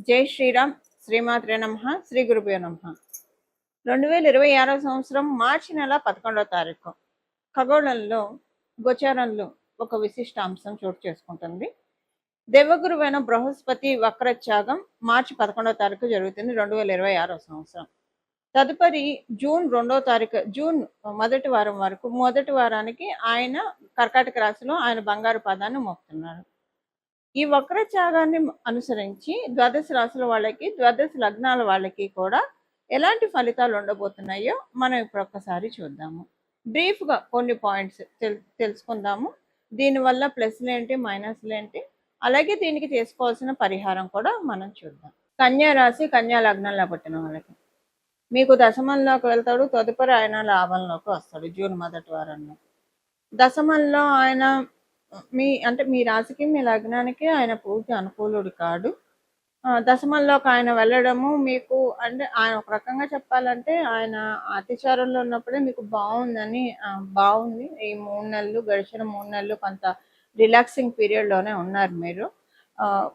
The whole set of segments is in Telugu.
జై శ్రీరామ్. శ్రీమాత్రే నమః. శ్రీ గురుభ్యో నమః. 2026 సంవత్సరం మార్చి నెల 11వ తారీఖు ఖగోళంలో గోచారంలో ఒక విశిష్ట అంశం చోటు చేసుకుంటుంది. దేవగురువైన బృహస్పతి వక్రత్యాగం మార్చి 11వ తారీఖు జరుగుతుంది 2026 సంవత్సరం. తదుపరి జూన్ 2వ తారీఖు, జూన్ మొదటి వారం వరకు, మొదటి వారానికి ఆయన కర్కాటక రాశిలో ఆయన బంగారు పాదాన్ని మోపుతున్నారు. ఈ వక్రత్యాగాన్ని అనుసరించి ద్వాదశ రాశుల వాళ్ళకి, ద్వాదశ లగ్నాల వాళ్ళకి కూడా ఎలాంటి ఫలితాలు ఉండబోతున్నాయో మనం ఇప్పుడు ఒక్కసారి చూద్దాము. బ్రీఫ్గా కొన్ని పాయింట్స్ తెలుసుకుందాము. దీనివల్ల ప్లస్లు ఏంటి, మైనస్లు ఏంటి, అలాగే దీనికి చేసుకోవాల్సిన పరిహారం కూడా మనం చూద్దాం. కన్యా రాశి, కన్యా లగ్నంలో పుట్టిన వాళ్ళకి మీకు దశమంలోకి వెళ్తాడు. తదుపరి ఆయన లాభంలోకి వస్తాడు జూన్ మొదటి వారంలో. దశమంలో ఆయన మీ రాశికి, మీ లగ్నానికి ఆయన పూర్తి అనుకూలుడు కాడు. దశమంలోకి ఆయన వెళ్ళడము మీకు అంటే ఆయన ఒక రకంగా చెప్పాలంటే ఆయన అతిచారంలో ఉన్నప్పుడే మీకు బాగుంది. ఈ 3 నెలలు, గడిచిన 3 నెలలు కొంత రిలాక్సింగ్ పీరియడ్లోనే ఉన్నారు మీరు.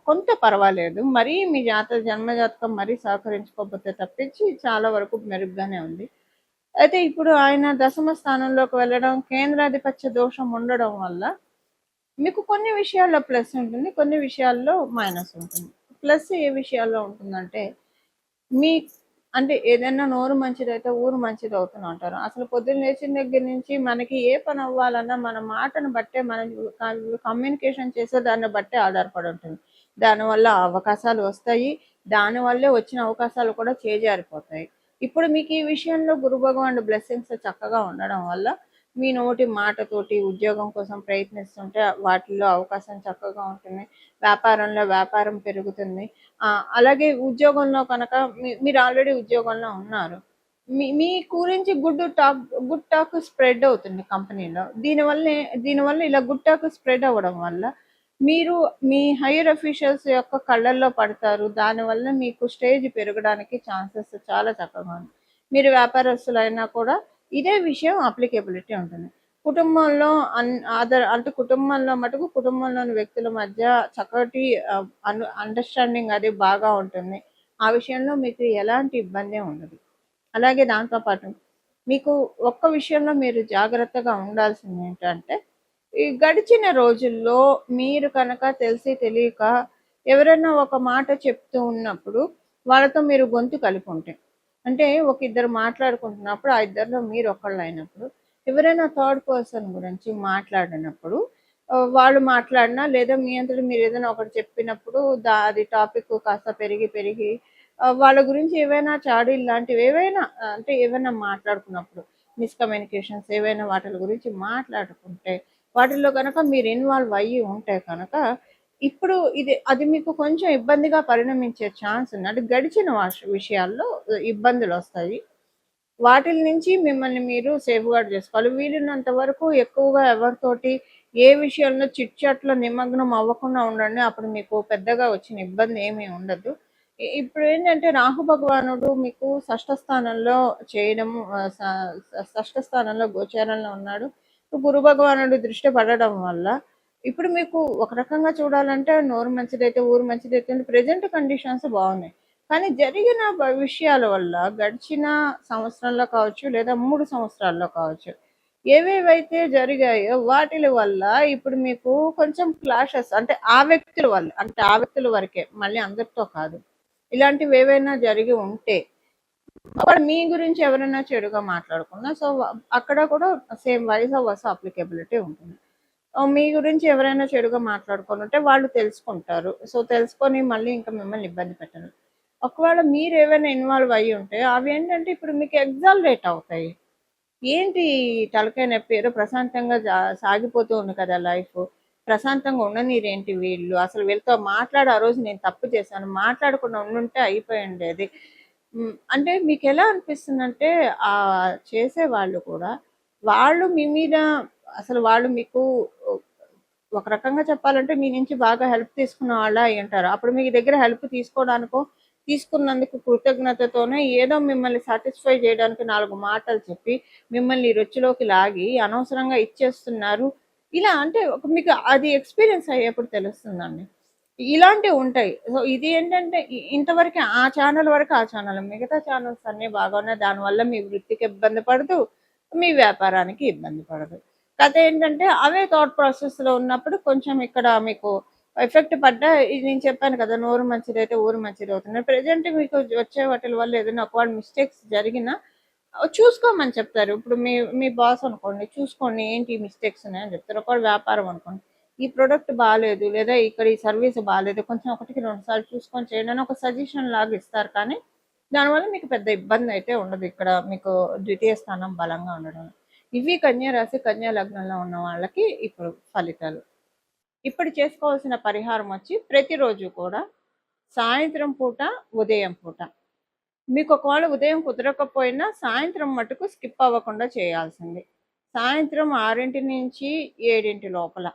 కొంత పర్వాలేదు, మరీ మీ జన్మజాతకం మరీ సహకరించుకోకపోతే తప్పించి చాలా వరకు మెరుగ్గానే ఉంది. అయితే ఇప్పుడు ఆయన దశమ స్థానంలోకి వెళ్ళడం, కేంద్రాధిపత్య దోషం ఉండడం వల్ల మీకు కొన్ని విషయాల్లో ప్లస్ ఉంటుంది, కొన్ని విషయాల్లో మైనస్ ఉంటుంది. ప్లస్ ఏ విషయాల్లో ఉంటుందంటే, అంటే ఏదైనా నోరు మంచిదైతే ఊరు మంచిది అవుతుంది అంటారు. అసలు పొద్దున్న లేచిన దగ్గర నుంచి మనకి ఏ పని అవ్వాలన్నా మన మాటను బట్టే, మనం కమ్యూనికేషన్ చేసే దాన్ని బట్టే ఆధారపడి ఉంటుంది. దానివల్ల అవకాశాలు వస్తాయి, దానివల్లే వచ్చిన అవకాశాలు కూడా చేజారిపోతాయి. ఇప్పుడు మీకు ఈ విషయంలో గురు భగవానుడు బ్లెస్సింగ్స్ చక్కగా ఉండడం వల్ల మీ నోటి మాటతోటి ఉద్యోగం కోసం ప్రయత్నిస్తుంటే వాటిల్లో అవకాశం చక్కగా ఉంటుంది. వ్యాపారంలో వ్యాపారం పెరుగుతుంది. అలాగే ఉద్యోగంలో కనుక మీరు ఆల్రెడీ ఉద్యోగంలో ఉన్నారు, మీ గురించి గుడ్ టాక్ స్ప్రెడ్ అవుతుంది కంపెనీలో. దీనివల్ల ఇలా గుడ్ టాక్ స్ప్రెడ్ అవ్వడం వల్ల మీరు మీ హైయర్ అఫీషియల్స్ యొక్క కళ్ళల్లో పడతారు. దానివల్ల మీకు స్టేజ్ పెరగడానికి ఛాన్సెస్ చాలా చక్కగా ఉంది. మీరు వ్యాపారస్తులైనా కూడా ఇదే విషయం అప్లికేబిలిటీ ఉంటుంది. కుటుంబంలో అంటే కుటుంబంలోని వ్యక్తుల మధ్య చక్కటి అండర్స్టాండింగ్ అది బాగా ఉంటుంది. ఆ విషయంలో మీకు ఎలాంటి ఇబ్బంది ఉండదు. అలాగే దాంతోపాటు మీకు ఒక్క విషయంలో మీరు జాగ్రత్తగా ఉండాల్సింది ఏంటంటే, ఈ గడిచిన రోజుల్లో మీరు కనుక తెలిసి తెలియక ఎవరైనా ఒక మాట చెప్తూ ఉన్నప్పుడు వాళ్ళతో మీరు గొంతు కలిపి ఉంటాయి. అంటే ఒక ఇద్దరు మాట్లాడుకుంటున్నప్పుడు ఆ ఇద్దరిలో మీరు ఒకళ్ళు అయినప్పుడు ఎవరైనా థర్డ్ పర్సన్ గురించి మాట్లాడినప్పుడు వాళ్ళు మాట్లాడినా లేదా మీ అంతటి మీరు ఏదైనా ఒకటి చెప్పినప్పుడు అది టాపిక్ కాస్త పెరిగి వాళ్ళ గురించి ఏవైనా చాడీలు లాంటివి ఏవైనా మాట్లాడుకున్నప్పుడు మిస్కమ్యూనికేషన్స్ ఏవైనా వాటి గురించి మాట్లాడుకుంటే వాటిల్లో కనుక మీరు ఇన్వాల్వ్ అయ్యి ఉంటే కనుక ఇప్పుడు అది మీకు కొంచెం ఇబ్బందిగా పరిణమించే ఛాన్స్ ఉంది. అంటే గడిచిన విషయాల్లో ఇబ్బందులు వస్తాయి. వాటి నుంచి మిమ్మల్ని మీరు సేఫ్ గార్డ్ చేసుకోవాలి. వీలున్నంత వరకు ఎక్కువగా ఎవరితోటి ఏ విషయంలో చిట్ చాట్లో నిమగ్నం అవ్వకుండా ఉండండి. అప్పుడు మీకు పెద్దగా వచ్చిన ఇబ్బంది ఏమీ ఉండదు. ఇప్పుడు ఏంటంటే రాహు భగవానుడు మీకు షష్ఠ స్థానంలో చేయడము, షష్ఠ స్థానంలో గోచారంలో ఉన్నాడు. గురు భగవానుడు దృష్టి పడడం వల్ల ఇప్పుడు మీకు ఒక రకంగా చూడాలంటే నోరు మంచిదైతే ఊరు మంచిదైతే ప్రజెంట్ కండిషన్స్ బాగున్నాయి. కానీ జరిగిన విషయాల వల్ల గడిచిన సంవత్సరంలో కావచ్చు లేదా 3 సంవత్సరాల్లో కావచ్చు ఏవేవైతే జరిగాయో వాటి వల్ల ఇప్పుడు మీకు కొంచెం క్లాషెస్, అంటే ఆ వ్యక్తుల వరకే, మళ్ళీ అందరితో కాదు, ఇలాంటివి ఏవైనా జరిగి ఉంటే అప్పుడు మీ గురించి ఎవరైనా చెడుగా మాట్లాడుకున్నా సో అక్కడ కూడా సేమ్ వైస్ అప్లికేబిలిటీ ఉంటుంది. మీ గురించి ఎవరైనా చెడుగా మాట్లాడుకుంటే వాళ్ళు తెలుసుకుంటారు. సో తెలుసుకొని మళ్ళీ ఇంకా మిమ్మల్ని ఇబ్బంది పెట్టరు. ఒకవేళ మీరు ఏమైనా ఇన్వాల్వ్ అయ్యి ఉంటే అవి ఏంటంటే ఇప్పుడు మీకు ఎగ్జాలరేట్ అవుతాయి. ఏంటి తలకాయ నొప్పి, ఏదో ప్రశాంతంగా సాగిపోతూ ఉంది కదా లైఫ్, ప్రశాంతంగా ఉండనీరేంటి వీళ్ళు, అసలు వీళ్ళతో మాట్లాడి ఆ రోజు నేను తప్పు చేశాను, మాట్లాడకుండా ఉండుంటే అయిపోయి ఉండేది. అంటే మీకు ఎలా అనిపిస్తుందంటే ఆ చేసే వాళ్ళు కూడా వాళ్ళు మీ మీద అసలు వాళ్ళు మీకు ఒక రకంగా చెప్పాలంటే మీ నుంచి బాగా హెల్ప్ తీసుకున్న వాళ్ళ అయి ఉంటారు. అప్పుడు మీ దగ్గర హెల్ప్ తీసుకున్నందుకు కృతజ్ఞతతోనే ఏదో మిమ్మల్ని సాటిస్ఫై చేయడానికి 4 మాటలు చెప్పి మిమ్మల్ని రొచ్చులోకి లాగి అనవసరంగా ఇచ్చేస్తున్నారు. ఇలా అంటే మీకు అది ఎక్స్పీరియన్స్ అయ్యేప్పుడు తెలుస్తుందండి. ఇలాంటివి ఉంటాయి. సో ఇది ఏంటంటే ఇంతవరకే ఆ ఛానల్ వరకు ఆ ఛానల్. మిగతా ఛానల్స్ అన్నీ బాగున్నాయి. దానివల్ల మీ వృత్తికి ఇబ్బంది పడదు. మీ వ్యాపారానికి ఇబ్బంది పడదు. కథ ఏంటంటే అవే థాట్ ప్రాసెస్‌లో ఉన్నప్పుడు కొంచెం ఇక్కడ మీకు ఎఫెక్ట్ పడ్డా ఇది నేను చెప్పాను కదా! నోరు మంచిదైతే ఊరు మంచిదవుతుంది. ప్రెజెంట్ మీకు వచ్చే వాటిల వల్ల ఏదైనా ఒకవేళ మిస్టేక్స్ జరిగినా చూసుకోమని చెప్తారు. ఇప్పుడు మీ మీ బాస్ అనుకోండి, చూసుకోండి ఏంటి మిస్టేక్స్ ఉన్నాయని చెప్తారు. ఒకవేళ వ్యాపారం అనుకోండి, ఈ ప్రొడక్ట్ బాలేదు లేదా ఇక్కడ ఈ సర్వీస్ బాలేదు, కొంచెం ఒకటికి 2 సార్లు చూసుకొని చేయండి అని ఒక సజెషన్ లాగా ఇస్తారు. కానీ దానివల్ల మీకు పెద్ద ఇబ్బంది అయితే ఉండదు. ఇక్కడ మీకు ద్వితీయ స్థానం బలంగా ఉండడం. ఇవి కన్యా రాశి, కన్యా లగ్నంలో ఉన్న వాళ్ళకి ఇప్పుడు ఫలితాలు. ఇప్పుడు చేసుకోవాల్సిన పరిహారం వచ్చి ప్రతిరోజు కూడా సాయంత్రం పూట, ఉదయం పూట మీకు ఒకవేళ ఉదయం కుదరకపోయినా సాయంత్రం మటుకు స్కిప్ అవ్వకుండా చేయాల్సింది. సాయంత్రం 6 నుంచి 7 లోపల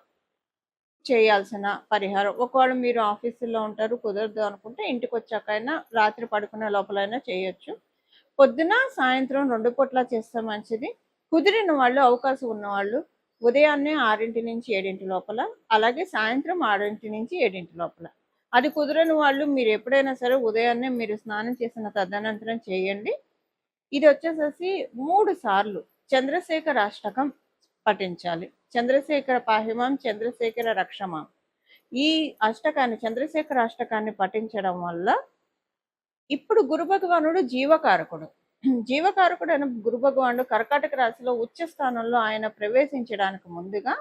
చేయాల్సిన పరిహారం. ఒకవేళ మీరు ఆఫీసులో ఉంటారు, కుదరదు అనుకుంటే ఇంటికి వచ్చాకైనా రాత్రి పడుకునే లోపలైనా చేయొచ్చు. పొద్దున సాయంత్రం 2 పూట్ల చేస్తే మంచిది. కుదిరిన వాళ్ళు, అవకాశం ఉన్నవాళ్ళు ఉదయాన్నే 6 నుంచి 7 లోపల, అలాగే సాయంత్రం 6 నుంచి 7 లోపల. అది కుదరని వాళ్ళు మీరు ఎప్పుడైనా సరే ఉదయాన్నే మీరు స్నానం చేసిన తదనంతరం చేయండి. ఇది వచ్చేసేసి 3 సార్లు చంద్రశేఖర అష్టకం పఠించాలి. చంద్రశేఖర పాహిమాం, చంద్రశేఖర రక్షమాం. ఈ అష్టకాన్ని, చంద్రశేఖర అష్టకాన్ని పఠించడం వల్ల ఇప్పుడు గురు భగవానుడు జీవకారకుడు. జీవకారకుడు అయిన గురు భగవానుడు కర్కాటక రాశిలో ఉచ్చ స్థానంలో ఆయన ప్రవేశించడానికి ముందుగా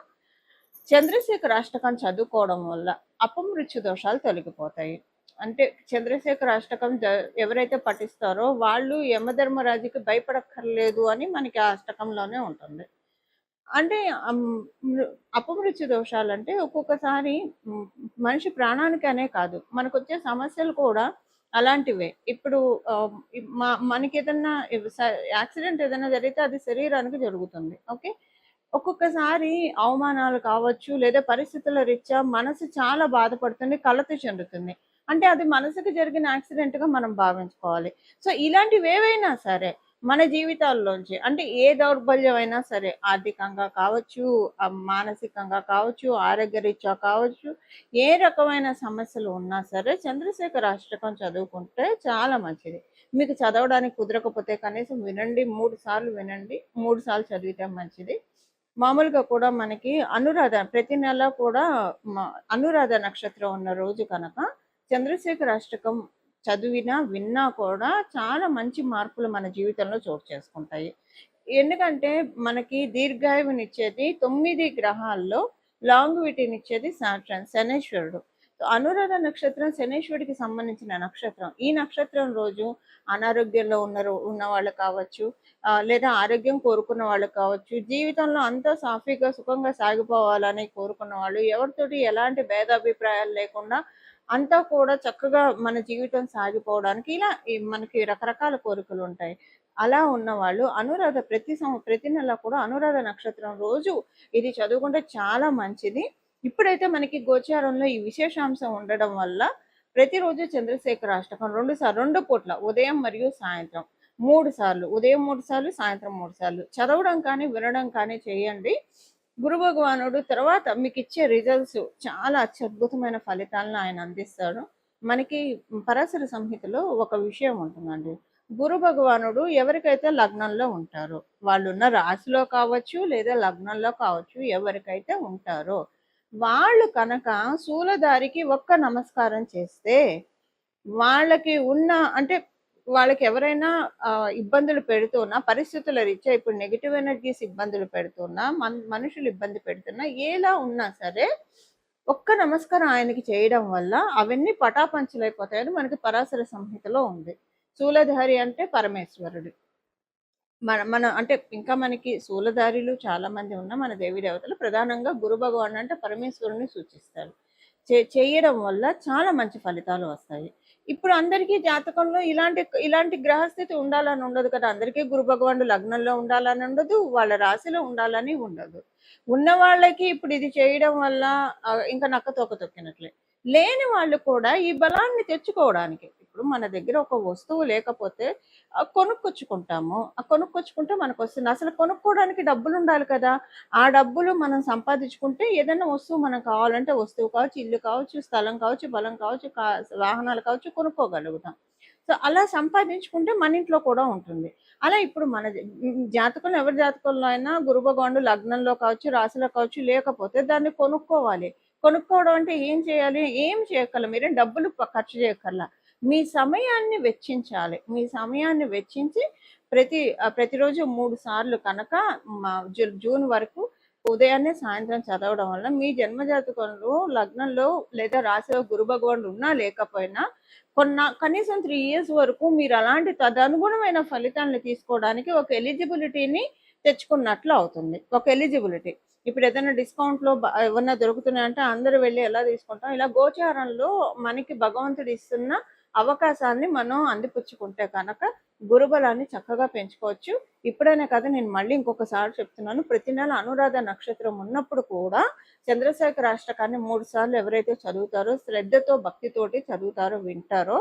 చంద్రశేఖర అష్టకం చదువుకోవడం వల్ల అపమృత్యు దోషాలు తొలగిపోతాయి. అంటే చంద్రశేఖర అష్టకం ఎవరైతే పఠిస్తారో వాళ్ళు యమధర్మరాజుకి భయపడక్కర్లేదు అని మనకి ఆ అష్టకంలోనే ఉంటుంది. అంటే అపమృత్యు దోషాలు అంటే ఒక్కొక్కసారి మనిషి ప్రాణానికనే కాదు, మనకు వచ్చే సమస్యలు కూడా అలాంటివే. ఇప్పుడు మనకి ఏదన్నా యాక్సిడెంట్ ఏదైనా జరిగితే అది శరీరానికి జరుగుతుంది. ఓకే, ఒక్కొక్కసారి అవమానాలు కావచ్చు లేదా పరిస్థితుల రీత్యా మనసు చాలా బాధపడుతుంది, కలత చెందుతుంది. అంటే అది మనసుకు జరిగిన యాక్సిడెంట్గా మనం భావించుకోవాలి. సో ఇలాంటివి ఏవైనా సరే మన జీవితాల్లోంచి, అంటే ఏ దౌర్బల్యం అయినా సరే, ఆర్థికంగా కావచ్చు, మానసికంగా కావచ్చు, ఆరోగ్యరీత్యా కావచ్చు, ఏ రకమైన సమస్యలు ఉన్నా సరే చంద్రశేఖర అష్టకం చదువుకుంటే చాలా మంచిది. మీకు చదవడానికి కుదరకపోతే కనీసం వినండి, 3 సార్లు వినండి, 3 సార్లు చదివితే మంచిది. మామూలుగా కూడా మనకి అనురాధ ప్రతి నెల కూడా అనురాధ నక్షత్రం ఉన్న రోజు కనుక చంద్రశేఖర అష్టకం చదివినా విన్నా కూడా చాలా మంచి మార్పులు మన జీవితంలో చోటు చేసుకుంటాయి. ఎందుకంటే మనకి దీర్ఘాయువునిచ్చేది 9 గ్రహాల్లో లాంగ్విటీనిచ్చేది సాటర్న్, శనేశ్వరుడు. అనురాధ నక్షత్రం శనేశ్వరుడికి సంబంధించిన నక్షత్రం. ఈ నక్షత్రం రోజు అనారోగ్యంలో ఉన్న వాళ్ళు కావచ్చు, లేదా ఆరోగ్యం కోరుకున్న వాళ్ళు కావచ్చు, జీవితంలో అంతా సాఫీగా సుఖంగా సాగిపోవాలని కోరుకున్న వాళ్ళు, ఎవరితోటి ఎలాంటి భేదాభిప్రాయాలు లేకుండా అంతా కూడా చక్కగా మన జీవితం సాగిపోవడానికి ఇలా మనకి రకరకాల కోరికలు ఉంటాయి. అలా ఉన్నవాళ్ళు అనురాధ ప్రతి నెల కూడా అనురాధ నక్షత్రం రోజు ఇది చదువుకుంటే చాలా మంచిది. ఇప్పుడైతే మనకి గోచారంలో ఈ విశేషాంశం ఉండడం వల్ల ప్రతిరోజు చంద్రశేఖర అష్టకం 2 పూట్ల ఉదయం మరియు సాయంత్రం 3 సార్లు, ఉదయం 3 సార్లు, సాయంత్రం 3 సార్లు చదవడం కానీ వినడం కానీ చేయండి. గురు భగవానుడు తర్వాత మీకు ఇచ్చే రిజల్ట్స్ చాలా అత్యద్భుతమైన ఫలితాలను ఆయన అందిస్తాడు. మనకి పరాశర సంహితలో ఒక విషయం ఉంటుందండి. గురు భగవానుడు ఎవరికైతే లగ్నంలో ఉంటారో, వాళ్ళు ఉన్న రాశిలో కావచ్చు లేదా లగ్నంలో కావచ్చు, ఎవరికైతే ఉంటారో వాళ్ళు కనుక శూలధారికి ఒక్క నమస్కారం చేస్తే వాళ్ళకి ఉన్న, అంటే వాళ్ళకి ఎవరైనా ఇబ్బందులు పెడుతున్నా, పరిస్థితుల రీత్యా ఇప్పుడు నెగిటివ్ ఎనర్జీస్ ఇబ్బందులు పెడుతున్నా, మనుషులు ఇబ్బంది పెడుతున్నా, ఎలా ఉన్నా సరే ఒక్క నమస్కారం ఆయనకి చేయడం వల్ల అవన్నీ పటాపంచలైపోతాయని మనకి పరాశర సంహితలో ఉంది. శూలధారి అంటే పరమేశ్వరుడు. మన అంటే ఇంకా మనకి శూలధారులు చాలా మంది ఉన్న మన దేవీ దేవతలు ప్రధానంగా గురు భగవాన్ అంటే పరమేశ్వరుని సూచిస్తారు. చేయడం వల్ల చాలా మంచి ఫలితాలు వస్తాయి. ఇప్పుడు అందరికీ జాతకంలో ఇలాంటి గ్రహస్థితి ఉండాలని ఉండదు కదా. అందరికీ గురు భగవానుడు లగ్నంలో ఉండాలని ఉండదు, వాళ్ళ రాశిలో ఉండాలని ఉండదు. ఉన్న వాళ్ళకి ఇప్పుడు ఇది చేయడం వల్ల ఇంకా నక్క తోక తొక్కినట్లే. లేని వాళ్ళు కూడా ఈ బలాన్ని తెచ్చుకోవడానికి, ఇప్పుడు లేనప్పుడు మన దగ్గర ఒక వస్తువు లేకపోతే కొనుక్కొచ్చుకుంటాము. కొనుక్కొచ్చుకుంటే మనకొస్తుంది. అసలు కొనుక్కోవడానికి డబ్బులుండాలి కదా! ఆ డబ్బులు మనం సంపాదించుకుంటే ఏదైనా వస్తువు మనకు కావాలంటే వస్తువు కావచ్చు, ఇల్లు కావచ్చు, స్థలం కావచ్చు, బలం కావచ్చు, వాహనాలు కావచ్చు కొనుక్కోగలుగుతాం. సో, అలా సంపాదించుకుంటే మన ఇంట్లో కూడా ఉంటుంది. అలా ఇప్పుడు మన జాతకంలో ఎవరి జాతకంలో అయినా గురు భగవానుడు లగ్నంలో కావచ్చు, రాశిలో కావచ్చు లేకపోతే దాన్ని కొనుక్కోవాలి. కొనుక్కోవడం అంటే ఏం చేయాలి? ఏం చేయక్కర్ల. మీరేం డబ్బులు ఖర్చు చేయక్కర్లా. మీ సమయాన్ని వెచ్చించాలి. మీ సమయాన్ని వెచ్చించి ప్రతిరోజు 3 సార్లు కనుక జూన్ వరకు ఉదయాన్నే, సాయంత్రం చదవడం వల్ల మీ జన్మ జాతకంలో లగ్నంలో లేదా రాశిలో గురు భగవానుడు ఉన్నా లేకపోయినా కనీసం 3 ఇయర్స్ వరకు మీరు అలాంటి తదనుగుణమైన ఫలితాలను తీసుకోవడానికి ఒక ఎలిజిబిలిటీని తెచ్చుకున్నట్లు అవుతుంది. ఒక ఎలిజిబిలిటీ. ఇప్పుడు ఏదైనా డిస్కౌంట్‌లో ఏమన్నా దొరుకుతున్నాయంటే అందరూ వెళ్లి ఎలా తీసుకుంటాం? ఇలా గోచారంలో మనకి భగవంతుడు ఇస్తున్న అవకాశాన్ని మనం అందిపుచ్చుకుంటే కనుక గురుబలాన్ని చక్కగా పెంచుకోవచ్చు. ఇప్పుడనే కాదు, నేను మళ్ళీ ఇంకొకసారి చెప్తున్నాను. ప్రతి నెల అనురాధ నక్షత్రం ఉన్నప్పుడు కూడా చంద్రశేఖర అష్టకాన్ని 3 సార్లు ఎవరైతే చదువుతారో, శ్రద్ధతో, భక్తితోటి చదువుతారో, వింటారో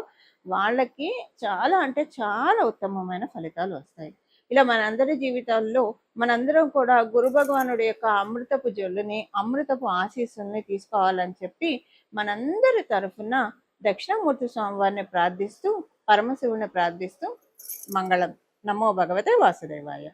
వాళ్ళకి చాలా అంటే చాలా ఉత్తమమైన ఫలితాలు వస్తాయి. ఇలా మనందరి జీవితాల్లో మనందరం కూడా గురు భగవానుడి యొక్క అమృతపు జల్లుని, అమృతపు ఆశీస్సుల్ని తీసుకోవాలని చెప్పి మనందరి తరఫున దక్షిణామూర్తి స్వామివారిని ప్రార్థిస్తూ, పరమశివుని ప్రార్థిస్తూ మంగళం. నమో భగవతే వాసుదేవాయ.